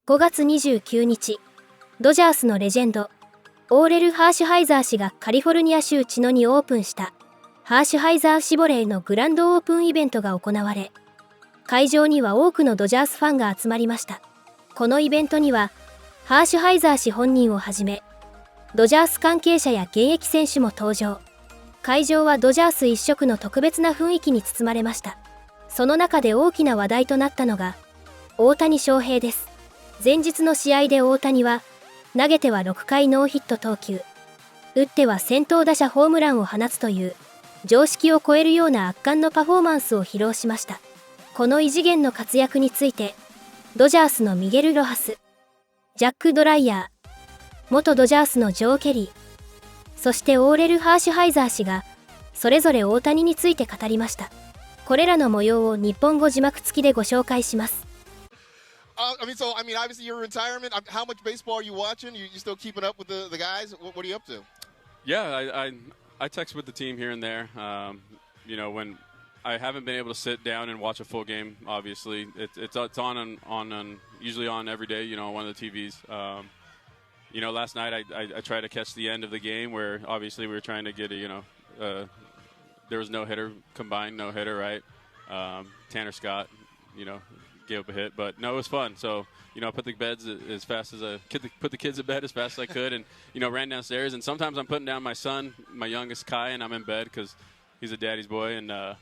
5月29日、ドジャースのレジェンド、オーレル・ハーシュハイザー氏がカリフォルニア州チノにオープンしたハーシュハイザーシボレーのグランドオープンイベントが行われ、会場には多くのドジャースファンが集まりました。このイベントには、ハーシュハイザー氏本人をはじめ、ドジャース関係者や現役選手も登場。会場はドジャース一色の特別な雰囲気に包まれました。その中で大きな話題となったのが、大谷翔平です。前日の試合で大谷は、投げては6回ノーヒット投球、打っては先頭打者ホームランを放つという、常識を超えるような圧巻のパフォーマンスを披露しました。この異次元の活躍について、ドジャースのミゲル・ロハス、ジャック・ドライヤー、元ドジャースのジョー・ケリー、そしてオーレル・ハーシュハイザー氏が、それぞれ大谷について語りました。これらの模様を日本語字幕付きでご紹介します。Obviously your retirement. How much baseball are you watching? You still keeping up with the guys? What are you up to? Yeah, I text with the team here and there. When I haven't been able to sit down and watch a full game, obviously it's on usually on every day. On one of the TVs. Last night I tried to catch the end of the game where obviously we were trying to get there was no hitter, combined no hitter, right? Tanner Scott, gave up a hit, but no, it was fun. So, I put the beds as fast as put the kids to bed as fast as I could, and ran downstairs. And sometimes I'm putting down my son, my youngest Kai, and I'm in bed because he's a daddy's boy. And I'll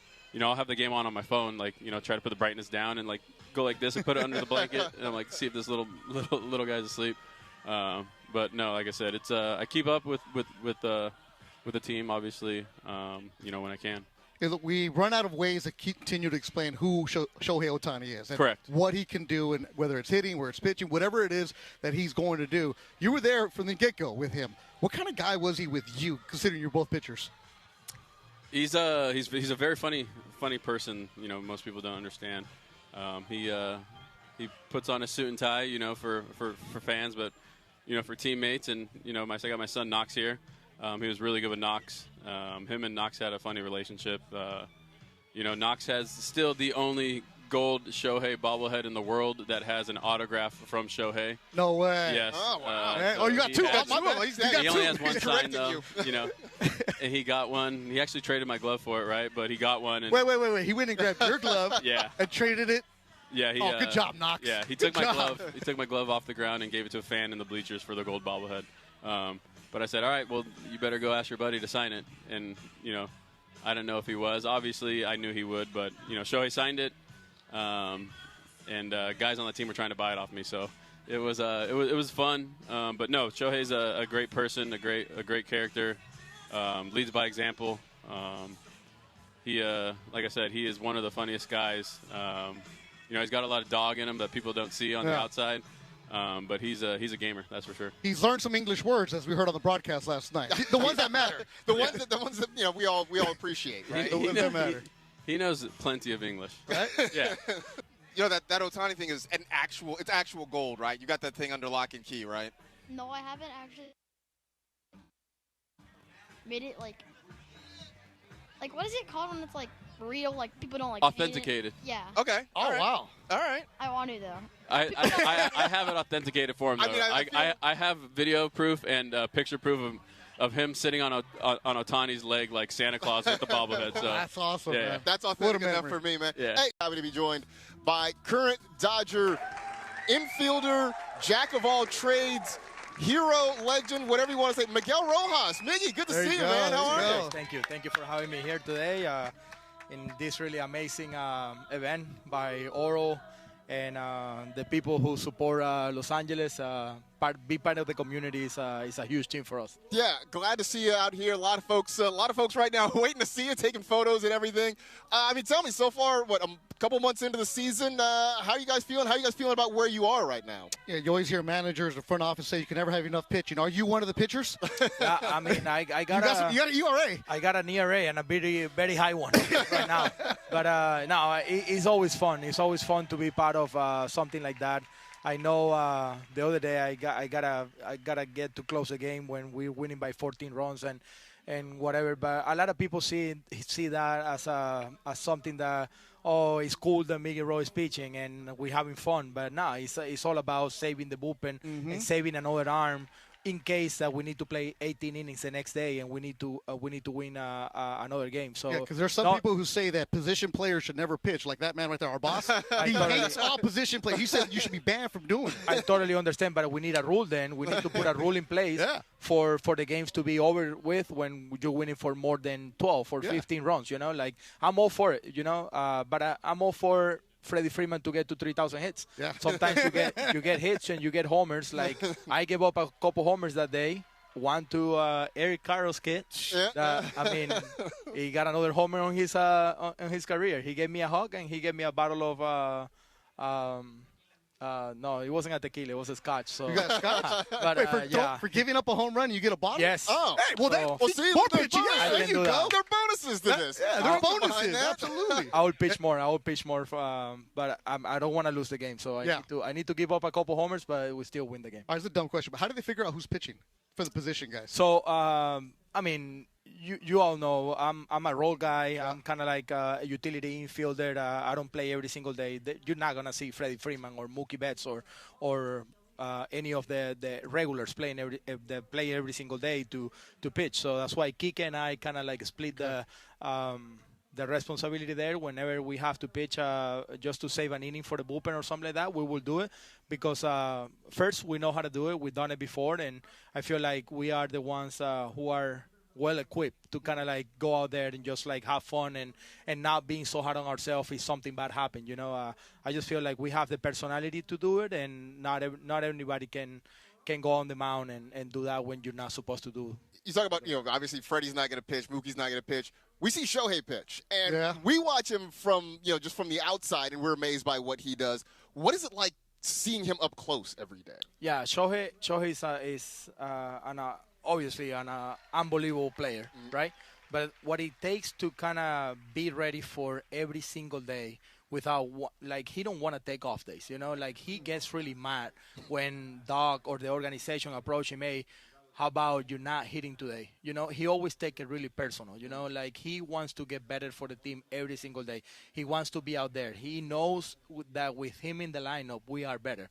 have the game on my phone, try to put the brightness down and go like this and put it under the blanket, and I'm see if this little guy's asleep. But no, like I said, it's I keep up with the team, obviously, when I can. Yeah, look, we run out of ways to continue to explain who Shohei Ohtani is. And correct. What he can do, and whether it's hitting, whether it's pitching, whatever it is that he's going to do. You were there from the get-go with him. What kind of guy was he with you, considering you're both pitchers? He's a very funny person. Most people don't understand. He puts on a suit and tie, for fans, but for teammates, and I got my son Knox here. He was really good with Knox. Him and Knox had a funny relationship. Knox has still the only gold Shohei bobblehead in the world that has an autograph from Shohei. No way. Yes. Oh, wow. You got two. He only has one signed, though. And he got one. He actually traded my glove for it, right? But he got one. And Wait. He went and grabbed your glove and traded it? Yeah. Good job, Knox. Yeah, he took my glove. He took my glove off the ground and gave it to a fan in the bleachers for the gold bobblehead. But I said, all right, well, you better go ask your buddy to sign it. And, I don't know if he was. Obviously, I knew he would. But, Shohei signed it. And guys on the team were trying to buy it off me. So it was fun. But, no, Shohei's a great person, a great character, leads by example. He, like I said, he is one of the funniest guys. He's got a lot of dog in him that people don't see on the outside. But he's a gamer, that's for sure. He's learned some English words, as we heard on the broadcast last night. The ones that matter. the ones that we all appreciate, right? The ones that matter. He knows plenty of English. Right? Yeah. That Ohtani thing is it's actual gold, right? You got that thing under lock and key, right? No, I haven't actually made it like what is it called when it's real, people don't authenticated. Yeah. Okay. Oh, right. Wow. All right. I want to, though. I have it authenticated for him, though. I have video proof and picture proof of him sitting on Ohtani's leg like Santa Claus with the bobblehead. So that's awesome, man. That's authentic enough for me, man. Yeah. Hey, happy to be joined by current Dodger infielder, jack of all trades, hero, legend, whatever you want to say, Miguel Rojas. Miggy, good to see you, man. How are you? Thank you for having me here today in this really amazing event by Oro and the people who support Los Angeles. Be part of the community is a huge team for us. Yeah, glad to see you out here. A lot of folks right now waiting to see you, taking photos and everything. Tell me, so far, a couple months into the season, how are you guys feeling? How are you guys feeling about where you are right now? Yeah, you always hear managers or front office say you can never have enough pitching. Are you one of the pitchers? Yeah, I got you got an ERA. I got an ERA and a very, very high one right now. But no, it's always fun. It's always fun to be part of something like that. I know the other day I gotta get to close the game when we're winning by 14 runs and whatever. But a lot of people see that as something that oh, it's cool that Miguel Rowe is pitching and we're having fun. But no, it's all about saving the bullpen and saving another arm in case that we need to play 18 innings the next day and we need to win another game. So yeah, because there's some people who say that position players should never pitch, like that man right there, our boss. He hates all position players. He says you should be banned from doing it. I totally understand, but we need a rule then. We need to put a rule in place for the games to be over with when you're winning for more than 12 or 15 runs, you know? Like, I'm all for it, you know? But I'm all for Freddie Freeman to get to 3,000 hits. Yeah. Sometimes you get hits and you get homers. Like, I gave up a couple homers that day. One to Eric Carroll's kid. I mean, he got another homer on his career. He gave me a hug and he gave me a bottle of no, it wasn't a tequila. It was a scotch. So You got scotch? but Wait, for giving up a home run, you get a bottle? yes. Oh, Hey, well, So- see, more look, pitching. there's Yeah, bonuses. there you do go. that. There are bonuses to this. Yeah, there are I'll get behind bonuses. that. Absolutely. I will pitch more. But I don't want to lose the game. So I need to give up a couple homers, but we still win the game. All right, it's a dumb question, but how do they figure out who's pitching for the position, guys? So I mean, you all know I'm a role guy. I'm kind of like a utility infielder. I don't play every single day. You're not gonna see Freddie Freeman or Mookie Betts or any of the regulars playing every single day to pitch. So that's why Kike and I kind of like split the responsibility there. Whenever we have to pitch just to save an inning for the bullpen or something like that, we will do it because first we know how to do it. We've done it before, and I feel like we are the ones who are well equipped to kind of like go out there and just like have fun and not being so hard on ourselves if something bad happened. You know, I just feel like we have the personality to do it, and not everybody can go on the mound and do that when you're not supposed to do. You talk about, obviously Freddie's not going to pitch, Mookie's not going to pitch. We see Shohei pitch, and Yeah. we watch him from, just from the outside, and we're amazed by what he does. What is it like seeing him up close every day? Yeah, Shohei is obviously an unbelievable player, right? But what it takes to kind of be ready for every single day without, like, he don't want to take off days, you know? Like, he gets really mad when Doc or the organization approach him, hey, how about you're not hitting today? You know, he always take it really personal, you know? Like, he wants to get better for the team every single day. He wants to be out there. He knows that with him in the lineup, we are better.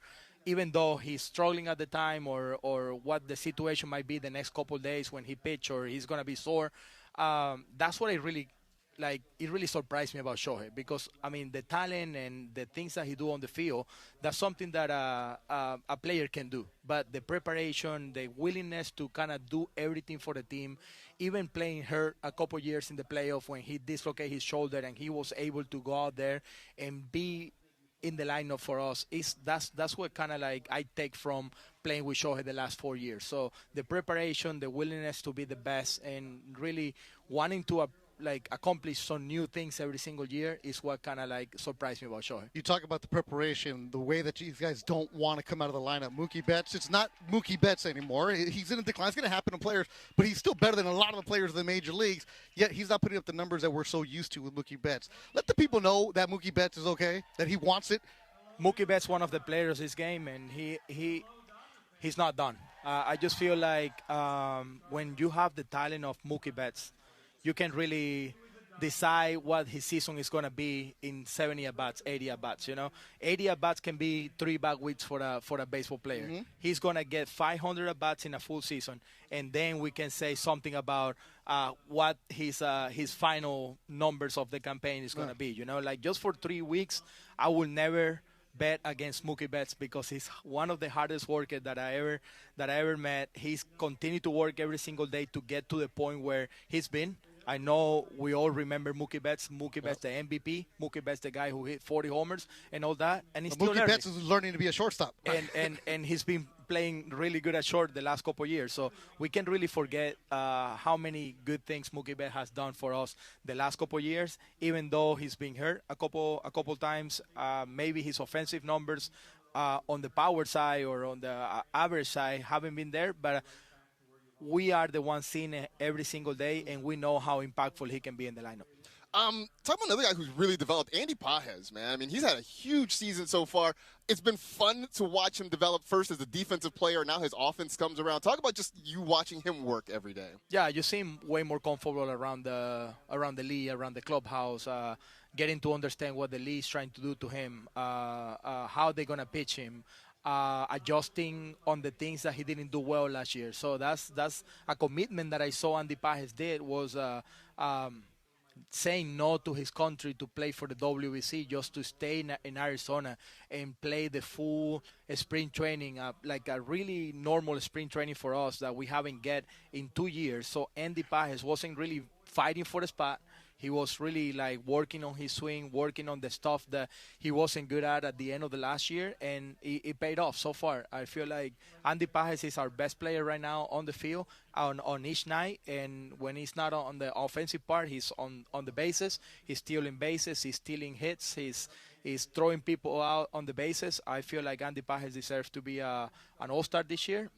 Even though he's struggling at the time or what the situation might be the next couple of days when he pitch or he's going to be sore, that's what I really like. It really surprised me about Shohei because, I mean, the talent and the things that he do on the field, that's something that a player can do. But the preparation, the willingness to kind of do everything for the team, even playing hurt a couple years in the playoff when he dislocated his shoulder and he was able to go out there and be in the lineup for us, that's what kind of like I take from playing with Shohei the last 4 years. So the preparation, the willingness to be the best, and really wanting to accomplish some new things every single year is what kind of like surprised me about Shohei. You talk about the preparation, the way that these guys don't want to come out of the lineup. Mookie Betts, it's not Mookie Betts anymore. He's in a decline. It's going to happen to players, but he's still better than a lot of the players in the major leagues, yet he's not putting up the numbers that we're so used to with Mookie Betts. Let the people know that Mookie Betts is okay, that he wants it. Mookie Betts one of the players of this game, and he's not done. I just feel like when you have the talent of Mookie Betts, you can really decide what his season is going to be in 70 at-bats, 80 at-bats, you know. 80 at-bats can be 3 bad weeks for a baseball player. Mm-hmm. He's going to get 500 at-bats in a full season, and then we can say something about what his final numbers of the campaign is going to be, you know. Like, just for 3 weeks, I will never bet against Mookie Betts because he's one of the hardest workers that I ever met. He's continued to work every single day to get to the point where he's been. I know we all remember Mookie Betts. Mookie Betts, the MVP. Mookie Betts, the guy who hit 40 homers and all that. And he's still Mookie Betts is learning to be a shortstop. And he's been playing really good at short the last couple of years. So we can't really forget how many good things Mookie Betts has done for us the last couple of years. Even though he's been hurt a couple times, maybe his offensive numbers on the power side or on the average side haven't been there, but we are the ones seeing it every single day, and we know how impactful he can be in the lineup. Talk about another guy who's really developed, Andy Pages, man. I mean, he's had a huge season so far. It's been fun to watch him develop first as a defensive player. Now his offense comes around. Talk about just you watching him work every day. Yeah, you see him way more comfortable around the league, around the clubhouse. getting to understand what the league is trying to do to him, how they're going to pitch him, adjusting on the things that he didn't do well last year. So that's a commitment that I saw Andy Pages did, was saying no to his country to play for the WBC, just to stay in Arizona and play the full spring training, like a really normal spring training for us that we haven't get in 2 years. So Andy Pages wasn't really fighting for the spot. He was really like working on his swing, working on the stuff that he wasn't good at the end of the last year, and it paid off so far. I feel like Andy Pages is our best player right now on the field on each night, and when he's not on the offensive part, he's on the bases. He's stealing bases, he's stealing hits, he's throwing people out on the bases. I feel like Andy Pages deserves to be an all-star this year.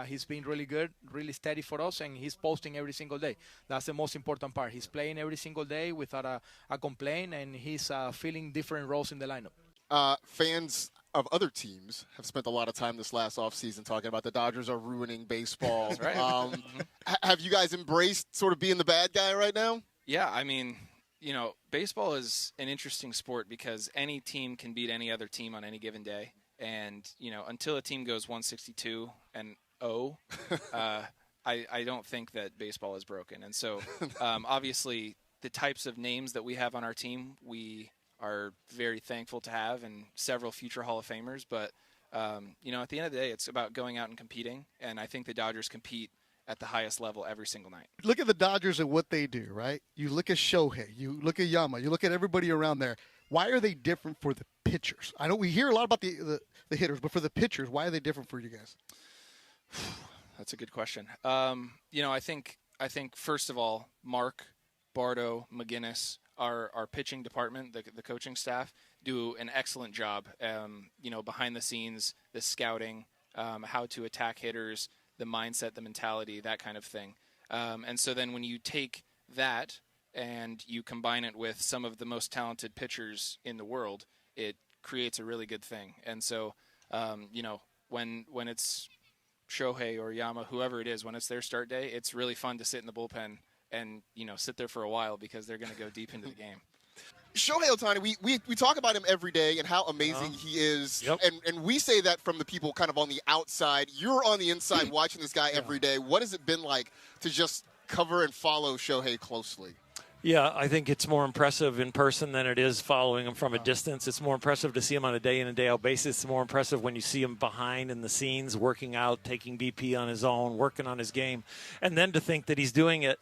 He's been really good, really steady for us, and he's posting every single day. That's the most important part. He's playing every single day without a complaint, and he's filling different roles in the lineup. Fans of other teams have spent a lot of time this last offseason talking about the Dodgers are ruining baseball. That's right. Have you guys embraced sort of being the bad guy right now? Yeah, I mean, you know, baseball is an interesting sport because any team can beat any other team on any given day. And, you know, until a team goes 162 and 0, I don't think that baseball is broken. And so, obviously, the types of names that we have on our team, we are very thankful to have, and several future Hall of Famers. But, you know, at the end of the day, it's about going out and competing. And I think the Dodgers compete at the highest level every single night. Look at the Dodgers and what they do, right? You look at Shohei, you look at Yama, you look at everybody around there. Why are they different for the pitchers? I know we hear a lot about the hitters, but for the pitchers, why are they different for you guys? That's a good question. You know, I think first of all, Mark, Bardo, McGinnis, our pitching department, the coaching staff, do an excellent job. You know, behind the scenes, the scouting, how to attack hitters, the mindset, the mentality, that kind of thing. And so then when you take that and you combine it with some of the most talented pitchers in the world, it creates a really good thing. And so, you know, when it's Shohei or Yama, whoever it is, when it's their start day, it's really fun to sit in the bullpen and, you know, sit there for a while because they're going to go deep into the game. Shohei Ohtani, we talk about him every day and how amazing he is. Yep. And we say that from the people kind of on the outside. You're on the inside watching this guy every day. What has it been like to just cover and follow Shohei closely? Yeah, I think it's more impressive in person than it is following him from a distance. It's more impressive to see him on a day-in and day-out basis. It's more impressive when you see him behind in the scenes, working out, taking BP on his own, working on his game. And then to think that he's doing it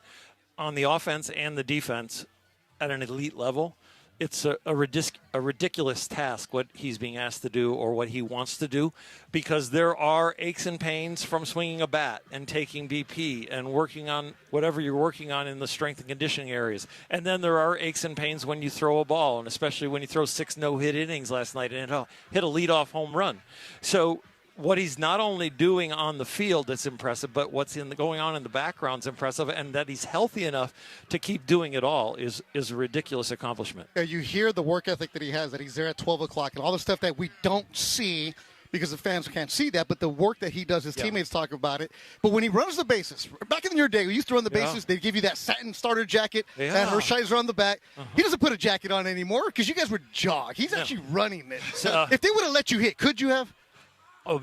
on the offense and the defense at an elite level. It's a ridiculous task what he's being asked to do or what he wants to do, because there are aches and pains from swinging a bat and taking BP and working on whatever you're working on in the strength and conditioning areas. And then there are aches and pains when you throw a ball, and especially when you throw 6 no-hit innings last night and hit a leadoff home run. So what he's not only doing on the field that's impressive, but what's going on in the background is impressive, and that he's healthy enough to keep doing it all is a ridiculous accomplishment. Yeah, you hear the work ethic that he has, that he's there at 12 o'clock, and all the stuff that we don't see because the fans can't see that, but the work that he does, his teammates talk about it. But when he runs the bases, back in your day, we used to run the bases, they'd give you that satin starter jacket, that Hershiser on the back. He doesn't put a jacket on anymore because you guys were jog. He's actually running it. If they would have let you hit, could you have? Oh,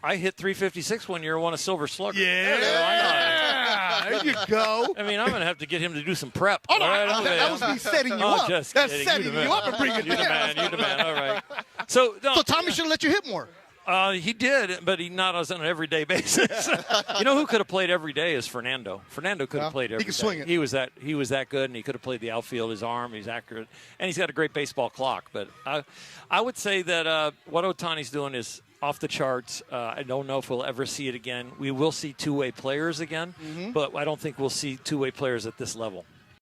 I hit 356 one year, won a Silver Slugger. Yeah, there you go. I mean, I'm going to have to get him to do some prep. Oh, no, that was me setting you up. Just That's kidding. setting you up and bringing it down. You the man. All right. So Tommy should have let you hit more. He did, but he not on an everyday basis. You know who could have played every day is Fernando. Fernando could have played every day. He could swing it. He was that good, and he could have played the outfield. His arm, he's accurate, and he's got a great baseball clock. But I would say that what Ohtani's doing is off the charts. I don't know if we'll ever see it again. We will see two-way players again, but I don't think we'll see two-way players at this level.